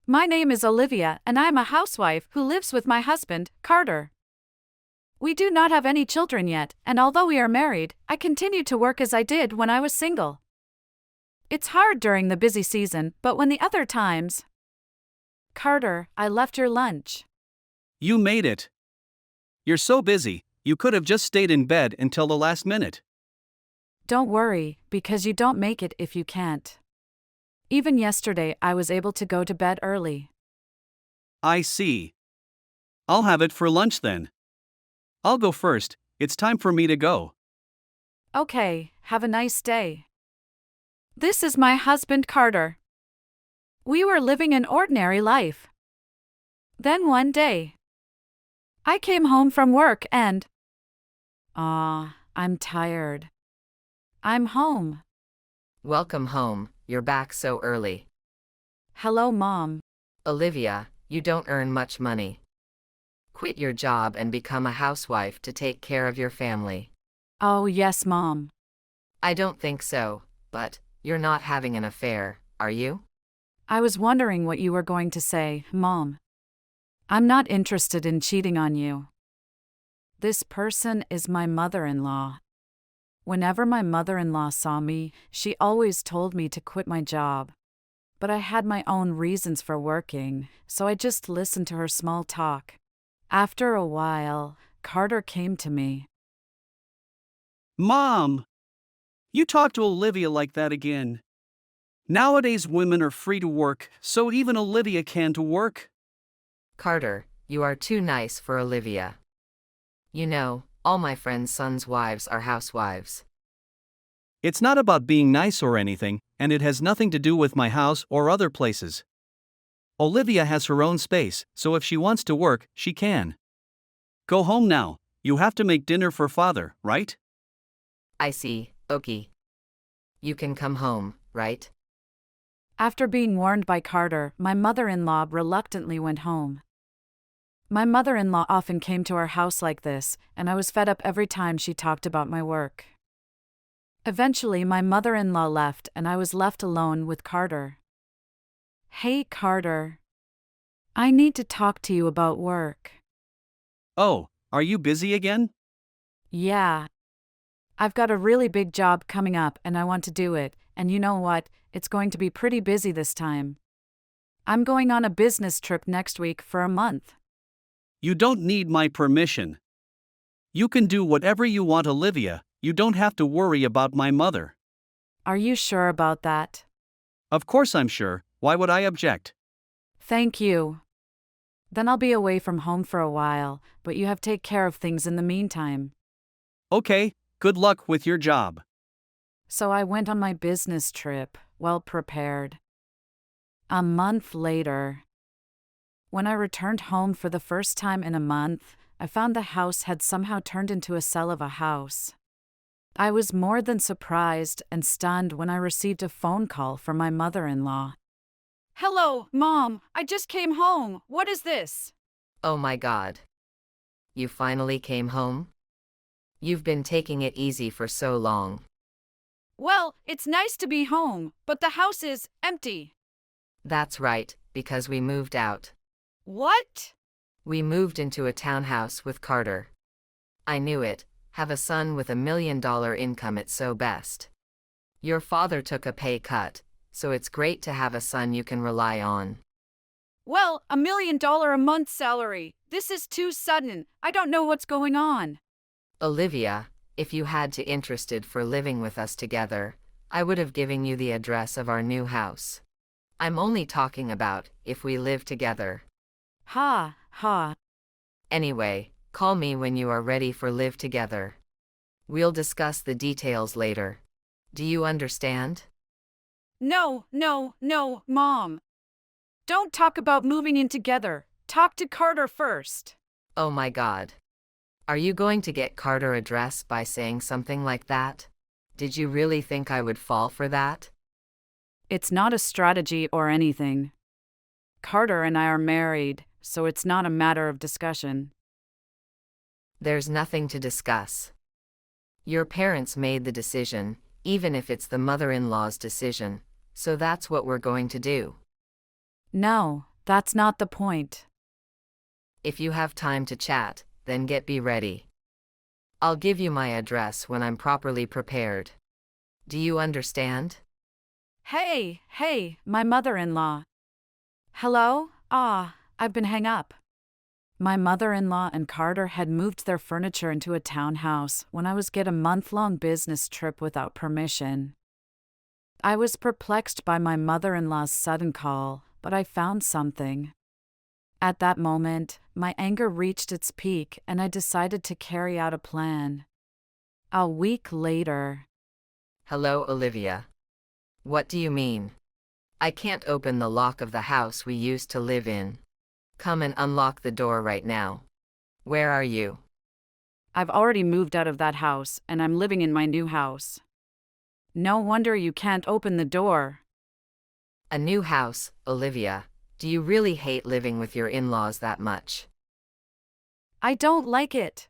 My name is Olivia, and I am a housewife who lives with my husband, Carter. We do not have any children yet, and although we are married, I continue to work as I did when I was single. It's hard during the busy season, but when the other times. Carter, I left your lunch. You made it. You're so busy, you could have just stayed in bed until the last minute. Don't worry, because you don't make it if you can't. Even yesterday, I was able to go to bed early. I see. I'll have it for lunch then. I'll go first, it's time for me to go. Okay, have a nice day. This is my husband Carter. We were living an ordinary life. Then one day, I came home from work and. I'm tired. I'm home. Welcome home, you're back so early. Hello, Mom. Olivia, you don't earn much money. Quit your job and become a housewife to take care of your family. Oh, yes, Mom. I don't think so, but you're not having an affair, are you? I was wondering what you were going to say, Mom. I'm not interested in cheating on you. This person is my mother-in-law. Whenever my mother-in-law saw me, she always told me to quit my job. But I had my own reasons for working, so I just listened to her small talk. After a while, Carter came to me. Mom! You talk to Olivia like that again. Nowadays women are free to work, so even Olivia can to work. Carter, you are too nice for Olivia. You know, all my friends' sons' wives are housewives. It's not about being nice or anything, and it has nothing to do with my house or other places. Olivia has her own space, so if she wants to work, she can. Go home now, you have to make dinner for father, right? I see, okay. You can come home, right? After being warned by Carter, my mother-in-law reluctantly went home. My mother-in-law often came to our house like this, and I was fed up every time she talked about my work. Eventually, my mother-in-law left, and I was left alone with Carter. Hey, Carter. I need to talk to you about work. Oh, are you busy again? Yeah. I've got a really big job coming up and I want to do it, and you know what? It's going to be pretty busy this time. I'm going on a business trip next week for a month. You don't need my permission. You can do whatever you want, Olivia, you don't have to worry about my mother. Are you sure about that? Of course I'm sure, why would I object? Thank you. Then I'll be away from home for a while, but you have to take care of things in the meantime. Okay, good luck with your job. So I went on my business trip, well prepared. A month later, when I returned home for the first time in a month, I found the house had somehow turned into a cell of a house. I was more than surprised and stunned when I received a phone call from my mother-in-law. Hello, Mom. I just came home. What is this? Oh my God. You finally came home? You've been taking it easy for so long. Well, it's nice to be home, but the house is empty. That's right, because we moved out. What? We moved into a townhouse with Carter. I knew it, have a son with $1 million income at so best. Your father took a pay cut, so it's great to have a son you can rely on. Well, $1 million a month salary. This is too sudden. I don't know what's going on. Olivia, if you had to interested for living with us together, I would have given you the address of our new house. I'm only talking about if we live together. Ha, ha. Anyway, call me when you are ready for live together. We'll discuss the details later. Do you understand? No, Mom. Don't talk about moving in together. Talk to Carter first. Oh my God. Are you going to get Carter address by saying something like that? Did you really think I would fall for that? It's not a strategy or anything. Carter and I are married, so it's not a matter of discussion. There's nothing to discuss. Your parents made the decision, even if it's the mother-in-law's decision, so that's what we're going to do. No, That's not the point. If you have time to chat, then be ready. I'll give you my address when I'm properly prepared. Do you understand? Hey, my mother-in-law. Hello? I've been hung up. My mother-in-law and Carter had moved their furniture into a townhouse when I was get a month-long business trip without permission. I was perplexed by my mother-in-law's sudden call, but I found something. At that moment, my anger reached its peak and I decided to carry out a plan. A week later. Hello, Olivia. What do you mean? I can't open the lock of the house we used to live in. Come and unlock the door right now. Where are you? I've already moved out of that house and I'm living in my new house. No wonder you can't open the door. A new house, Olivia. Do you really hate living with your in-laws that much? I don't like it.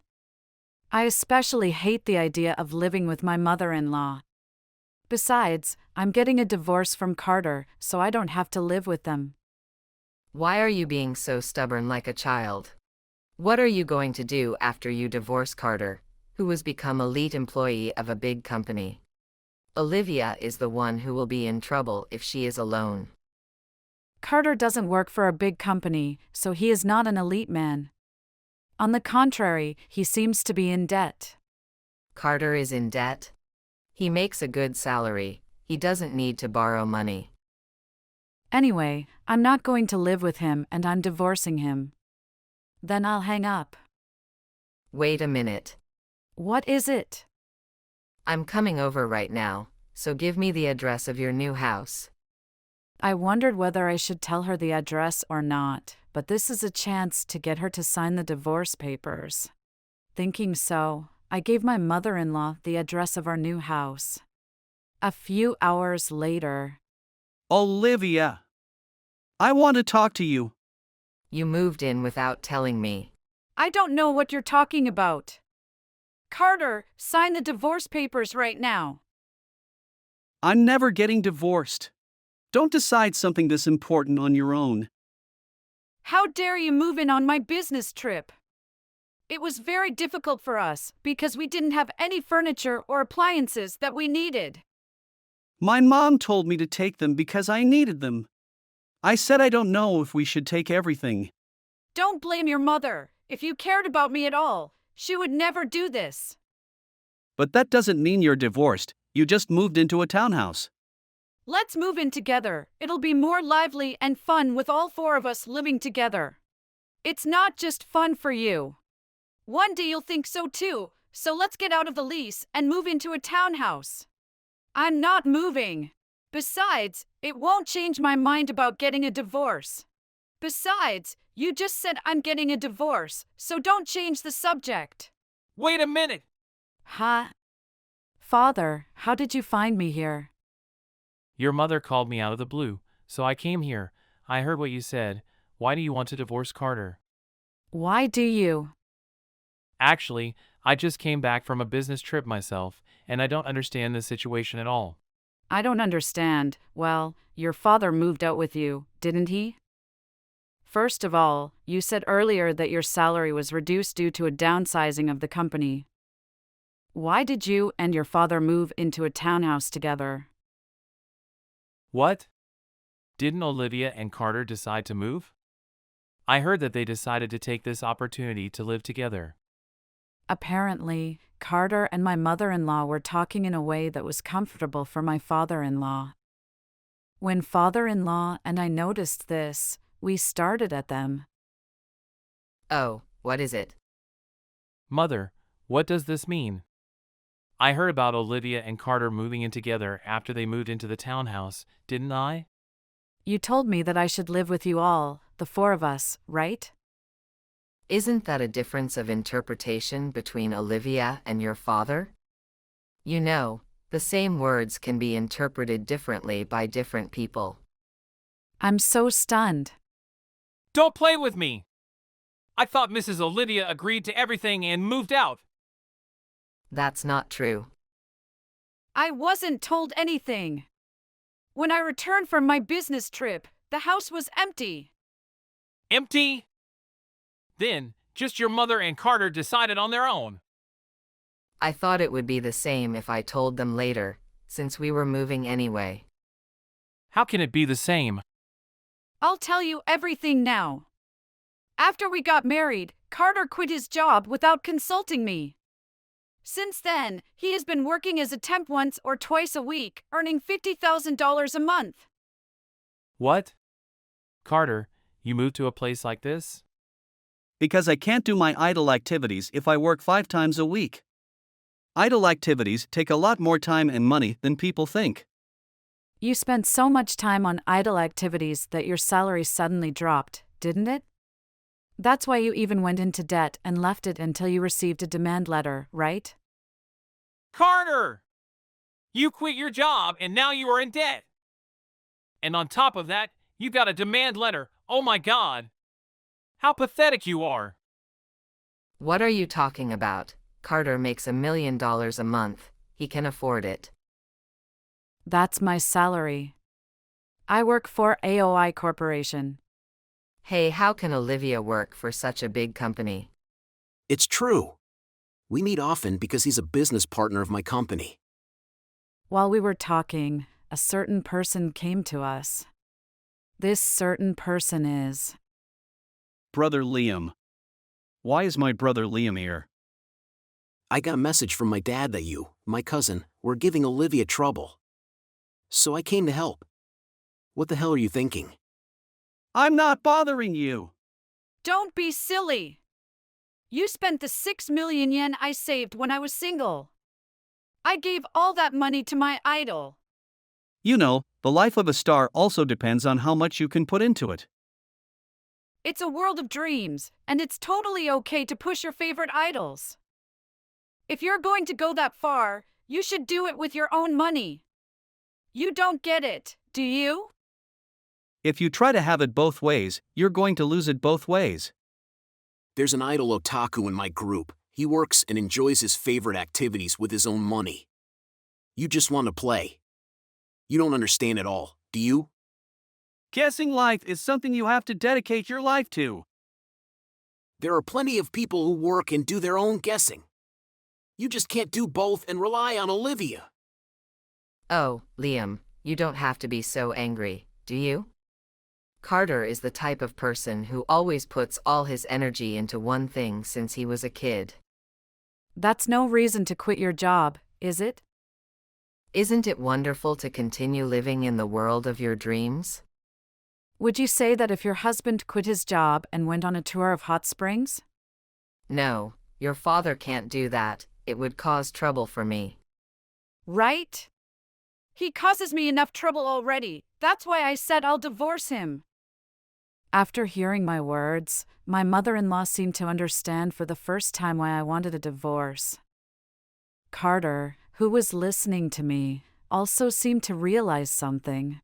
I especially hate the idea of living with my mother-in-law. Besides, I'm getting a divorce from Carter, so I don't have to live with them. Why are you being so stubborn like a child? What are you going to do after you divorce Carter, who has become a lead employee of a big company? Olivia is the one who will be in trouble if she is alone. Carter doesn't work for a big company, so he is not an elite man. On the contrary, he seems to be in debt. Carter is in debt? He makes a good salary. He doesn't need to borrow money. Anyway, I'm not going to live with him and I'm divorcing him. Then I'll hang up. Wait a minute. What is it? I'm coming over right now, so give me the address of your new house. I wondered whether I should tell her the address or not, but this is a chance to get her to sign the divorce papers. Thinking so, I gave my mother-in-law the address of our new house. A few hours later. Olivia! I want to talk to you. You moved in without telling me. I don't know what you're talking about. Carter, sign the divorce papers right now. I'm never getting divorced. Don't decide something this important on your own. How dare you move in on my business trip? It was very difficult for us because we didn't have any furniture or appliances that we needed. My mom told me to take them because I needed them. I said I don't know if we should take everything. Don't blame your mother. If you cared about me at all, she would never do this. But that doesn't mean you're divorced. You just moved into a townhouse. Let's move in together. It'll be more lively and fun with all four of us living together. It's not just fun for you. One day you'll think so too, so let's get out of the lease and move into a townhouse. I'm not moving. Besides, it won't change my mind about getting a divorce. Besides, you just said I'm getting a divorce, so don't change the subject. Wait a minute! Huh? Father, how did you find me here? Your mother called me out of the blue, so I came here. I heard what you said. Why do you want to divorce Carter? Why do you? Actually, I just came back from a business trip myself, and I don't understand this situation at all. I don't understand. Well, your father moved out with you, didn't he? First of all, you said earlier that your salary was reduced due to a downsizing of the company. Why did you and your father move into a townhouse together? What? Didn't Olivia and Carter decide to move? I heard that they decided to take this opportunity to live together. Apparently, Carter and my mother-in-law were talking in a way that was comfortable for my father-in-law. When father-in-law and I noticed this, we started at them. Oh, what is it? Mother, what does this mean? I heard about Olivia and Carter moving in together after they moved into the townhouse, didn't I? You told me that I should live with you all, the four of us, right? Isn't that a difference of interpretation between Olivia and your father? You know, the same words can be interpreted differently by different people. I'm so stunned. Don't play with me! I thought Mrs. Olivia agreed to everything and moved out. That's not true. I wasn't told anything. When I returned from my business trip, the house was empty. Empty? Then, just your mother and Carter decided on their own. I thought it would be the same if I told them later, since we were moving anyway. How can it be the same? I'll tell you everything now. After we got married, Carter quit his job without consulting me. Since then, he has been working as a temp once or twice a week, earning $50,000 a month. What? Carter, you moved to a place like this? Because I can't do my idle activities if I work 5 times a week. Idle activities take a lot more time and money than people think. You spent so much time on idle activities that your salary suddenly dropped, didn't it? That's why you even went into debt and left it until you received a demand letter, right? Carter! You quit your job and now you are in debt. And on top of that, you got a demand letter. Oh my God! How pathetic you are! What are you talking about? Carter makes $1 million a month. He can afford it. That's my salary. I work for AOI Corporation. Hey, how can Olivia work for such a big company? It's true. We meet often because he's a business partner of my company. While we were talking, a certain person came to us. This certain person is... Brother Liam. Why is my brother Liam here? I got a message from my dad that you, my cousin, were giving Olivia trouble. So I came to help. What the hell are you thinking? I'm not bothering you. Don't be silly! You spent the 6 million yen I saved when I was single. I gave all that money to my idol. You know, the life of a star also depends on how much you can put into it. It's a world of dreams, and it's totally okay to push your favorite idols. If you're going to go that far, you should do it with your own money. You don't get it, do you? If you try to have it both ways, you're going to lose it both ways. There's an idol otaku in my group. He works and enjoys his favorite activities with his own money. You just want to play. You don't understand it all, do you? Guessing life is something you have to dedicate your life to. There are plenty of people who work and do their own guessing. You just can't do both and rely on Olivia. Oh, Liam, you don't have to be so angry, do you? Carter is the type of person who always puts all his energy into one thing since he was a kid. That's no reason to quit your job, is it? Isn't it wonderful to continue living in the world of your dreams? Would you say that if your husband quit his job and went on a tour of hot springs? No, your father can't do that. It would cause trouble for me. Right? He causes me enough trouble already. That's why I said I'll divorce him. After hearing my words, my mother-in-law seemed to understand for the first time why I wanted a divorce. Carter, who was listening to me, also seemed to realize something.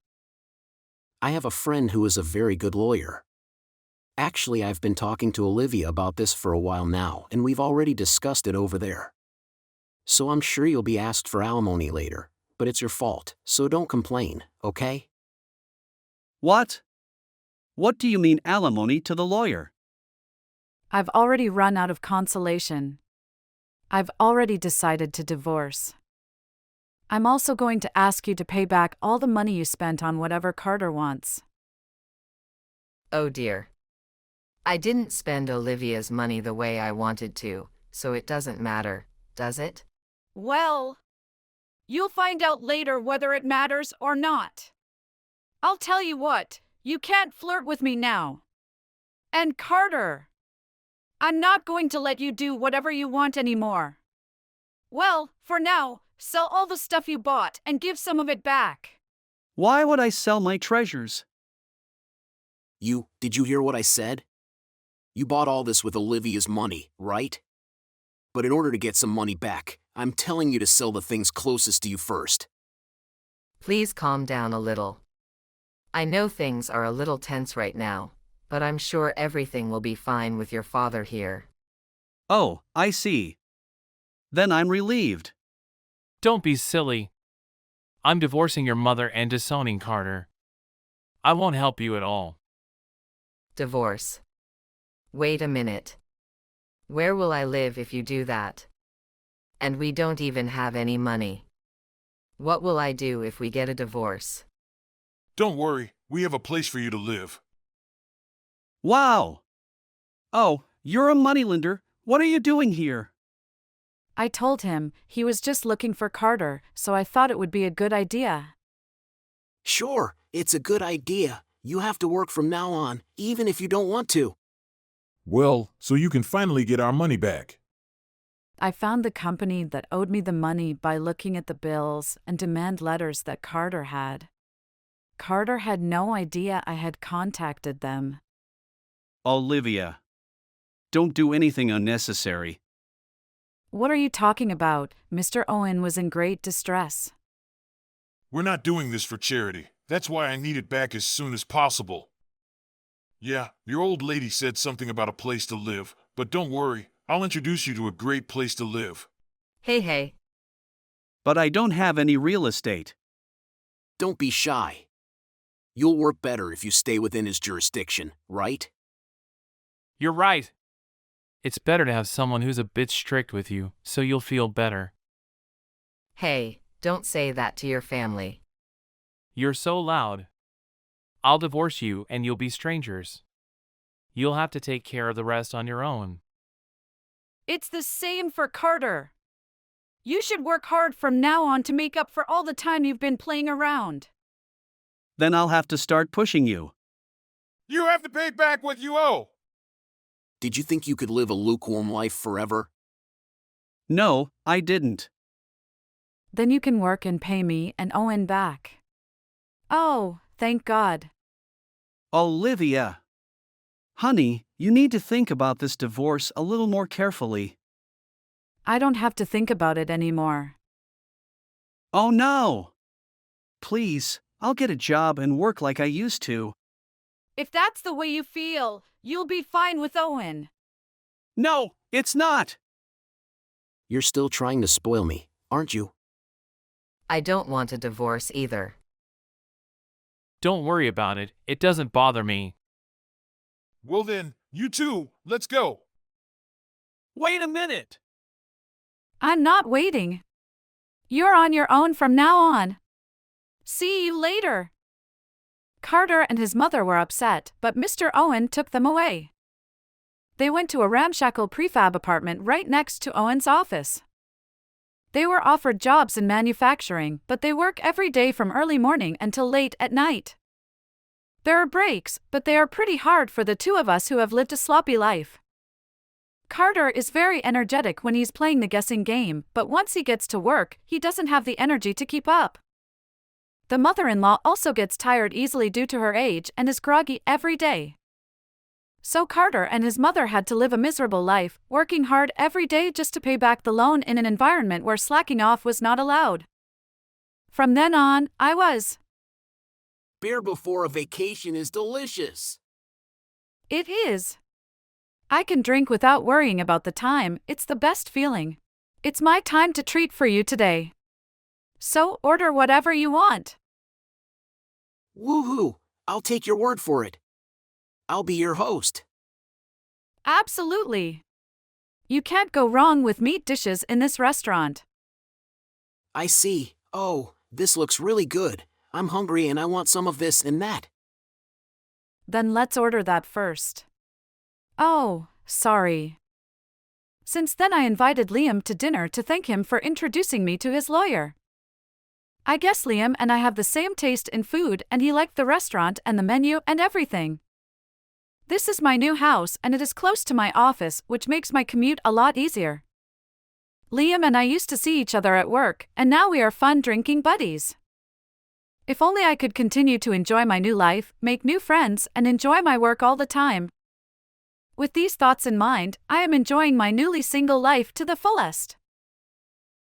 I have a friend who is a very good lawyer. Actually, I've been talking to Olivia about this for a while now, and we've already discussed it over there. So I'm sure you'll be asked for alimony later, but it's your fault, so don't complain, okay? What? What do you mean alimony to the lawyer? I've already run out of consolation. I've already decided to divorce. I'm also going to ask you to pay back all the money you spent on whatever Carter wants. Oh dear. I didn't spend Olivia's money the way I wanted to, so it doesn't matter, does it? Well, you'll find out later whether it matters or not. I'll tell you what, you can't flirt with me now. And Carter, I'm not going to let you do whatever you want anymore. Well, for now, sell all the stuff you bought and give some of it back. Why would I sell my treasures? Did you hear what I said? You bought all this with Olivia's money, right? But in order to get some money back, I'm telling you to sell the things closest to you first. Please calm down a little. I know things are a little tense right now, but I'm sure everything will be fine with your father here. Oh, I see. Then I'm relieved. Don't be silly. I'm divorcing your mother and disowning Carter. I won't help you at all. Divorce. Wait a minute. Where will I live if you do that? And we don't even have any money. What will I do if we get a divorce? Don't worry, we have a place for you to live. Wow! Oh, you're a moneylender. What are you doing here? I told him he was just looking for Carter, so I thought it would be a good idea. Sure, it's a good idea. You have to work from now on, even if you don't want to. Well, so you can finally get our money back. I found the company that owed me the money by looking at the bills and demand letters that Carter had. Carter had no idea I had contacted them. Olivia. Don't do anything unnecessary. What are you talking about? Mr. Owen was in great distress. We're not doing this for charity. That's why I need it back as soon as possible. Yeah, your old lady said something about a place to live, but don't worry, I'll introduce you to a great place to live. Hey. But I don't have any real estate. Don't be shy. You'll work better if you stay within his jurisdiction, right? You're right. It's better to have someone who's a bit strict with you, so you'll feel better. Hey, don't say that to your family. You're so loud. I'll divorce you and you'll be strangers. You'll have to take care of the rest on your own. It's the same for Carter. You should work hard from now on to make up for all the time you've been playing around. Then I'll have to start pushing you. You have to pay back what you owe! Did you think you could live a lukewarm life forever? No, I didn't. Then you can work and pay me and Owen back. Oh, thank God. Olivia. Honey, you need to think about this divorce a little more carefully. I don't have to think about it anymore. Oh no! Please, I'll get a job and work like I used to. If that's the way you feel, you'll be fine with Owen. No, it's not! You're still trying to spoil me, aren't you? I don't want a divorce either. Don't worry about it, it doesn't bother me. Well then, you two, let's go. Wait a minute! I'm not waiting. You're on your own from now on. See you later. Carter and his mother were upset, but Mr. Owen took them away. They went to a ramshackle prefab apartment right next to Owen's office. They were offered jobs in manufacturing, but they work every day from early morning until late at night. There are breaks, but they are pretty hard for the two of us who have lived a sloppy life. Carter is very energetic when he's playing the guessing game, but once he gets to work, he doesn't have the energy to keep up. The mother-in-law also gets tired easily due to her age and is groggy every day. So Carter and his mother had to live a miserable life, working hard every day just to pay back the loan in an environment where slacking off was not allowed. From then on, I was. Beer before a vacation is delicious. It is. I can drink without worrying about the time, it's the best feeling. It's my time to treat for you today. So order whatever you want. Woohoo! I'll take your word for it. I'll be your host. Absolutely. You can't go wrong with meat dishes in this restaurant. I see. Oh, this looks really good. I'm hungry and I want some of this and that. Then let's order that first. Oh, sorry. Since then I invited Liam to dinner to thank him for introducing me to his lawyer. I guess Liam and I have the same taste in food and he liked the restaurant and the menu and everything. This is my new house and it is close to my office, which makes my commute a lot easier. Liam and I used to see each other at work, and now we are fun drinking buddies. If only I could continue to enjoy my new life, make new friends, and enjoy my work all the time. With these thoughts in mind, I am enjoying my newly single life to the fullest.